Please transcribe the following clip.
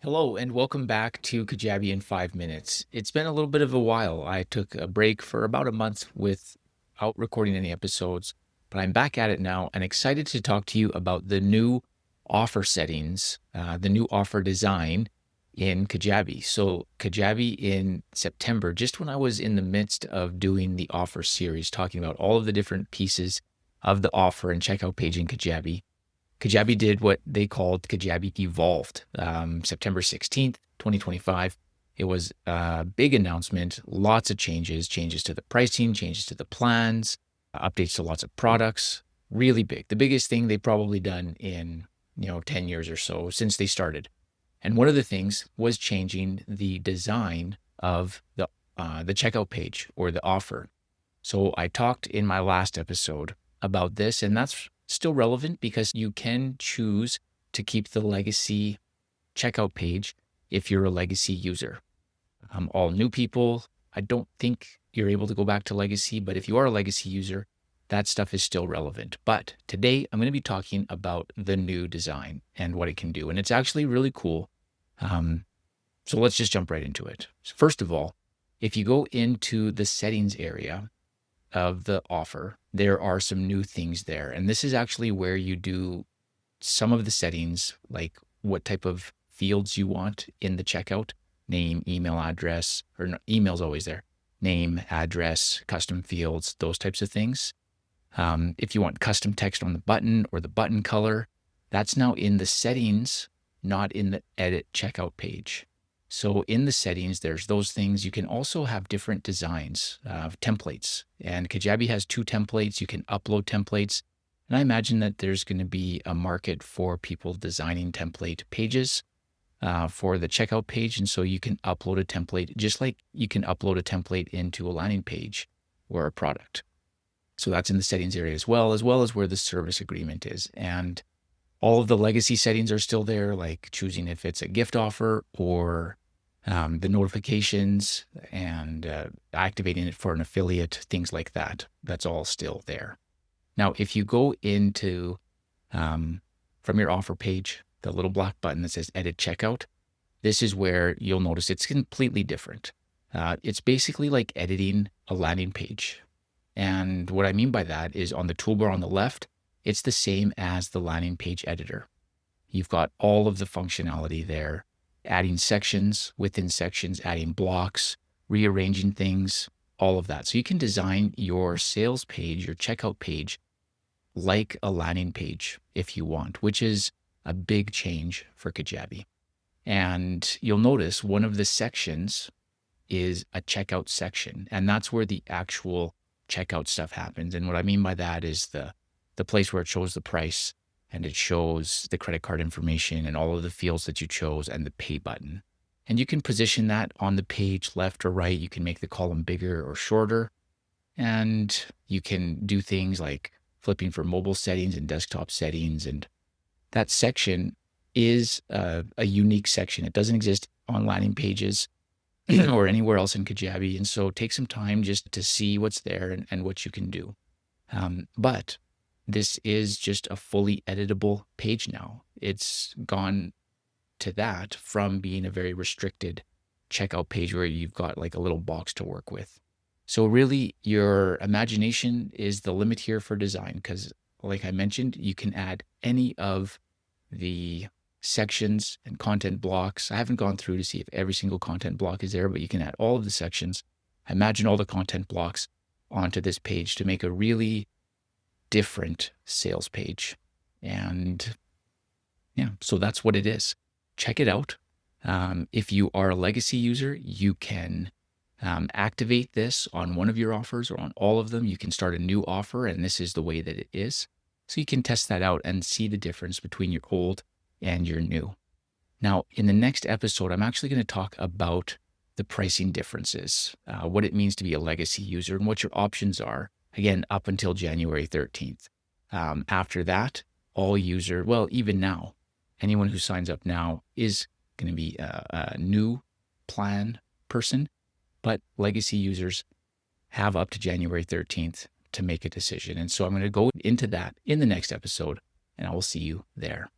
Hello and welcome back to Kajabi in 5 minutes. It's been a little bit of a while. I took a break for about a month without recording any episodes, but I'm back at it now and excited to talk to you about the new offer settings, the new offer design in Kajabi. So Kajabi in September, just when I was in the midst of doing the offer series, talking about all of the different pieces of the offer and checkout page in Kajabi, Kajabi did what they called Kajabi Evolved, September 16th, 2025. It was a big announcement, lots of changes to the pricing, changes to the plans, updates to lots of products, really big. The biggest thing they've probably done in, 10 years or so since they started. And one of the things was changing the design of the checkout page or the offer. So I talked in my last episode about this, and that's still relevant because you can choose to keep the legacy checkout page if you're a legacy user. All new people, I don't think you're able to go back to legacy, but if you are a legacy user, that stuff is still relevant. But today I'm going to be talking about the new design and what it can do. And it's actually really cool. So let's just jump right into it. So first of all, if you go into the settings area of the offer, there are some new things there. And this is actually where you do some of the settings, like what type of fields you want in the checkout, name, email address, or no, email's always there, name, address, custom fields, those types of things. If you want custom text on the button or the button color, that's now in the settings, not in the edit checkout page. So in the settings, there's those things. You can also have different designs of templates. And Kajabi has 2 templates. You can upload templates. And I imagine that there's going to be a market for people designing template pages for the checkout page. And so you can upload a template just like you can upload a template into a landing page or a product. So that's in the settings area as well as where the service agreement is. And all of the legacy settings are still there, like choosing if it's a gift offer or the notifications and activating it for an affiliate, things like that. That's all still there. Now, if you go into, from your offer page, the little black button that says Edit Checkout, this is where you'll notice it's completely different. It's basically like editing a landing page. And what I mean by that is on the toolbar on the left, it's the same as the landing page editor. You've got all of the functionality there, adding sections within sections, adding blocks, rearranging things, all of that. So you can design your sales page, your checkout page, like a landing page if you want, which is a big change for Kajabi. And you'll notice one of the sections is a checkout section, and that's where the actual checkout stuff happens. And what I mean by that is the place where it shows the price and it shows the credit card information and all of the fields that you chose and the pay button. And you can position that on the page left or right. You can make the column bigger or shorter. And you can do things like flipping for mobile settings and desktop settings. And that section is a unique section. It doesn't exist on landing pages or anywhere else in Kajabi. And so take some time just to see what's there and what you can do. But this is just a fully editable page now. It's gone to that from being a very restricted checkout page where you've got like a little box to work with. So really your imagination is the limit here for design because like I mentioned, you can add any of the sections and content blocks. I haven't gone through to see if every single content block is there, but you can add all of the sections. Imagine all the content blocks onto this page to make a really different sales page. And yeah, so that's what it is. Check it out. If you are a legacy user, you can activate this on one of your offers or on all of them. You can start a new offer, and this is the way that it is. So you can test that out and see the difference between your old and your new. Now, in the next episode, I'm actually going to talk about the pricing differences, what it means to be a legacy user and what your options are. Again, up until January 13th. After that, even now, anyone who signs up now is going to be a new plan person, but legacy users have up to January 13th to make a decision. And so I'm going to go into that in the next episode, and I will see you there.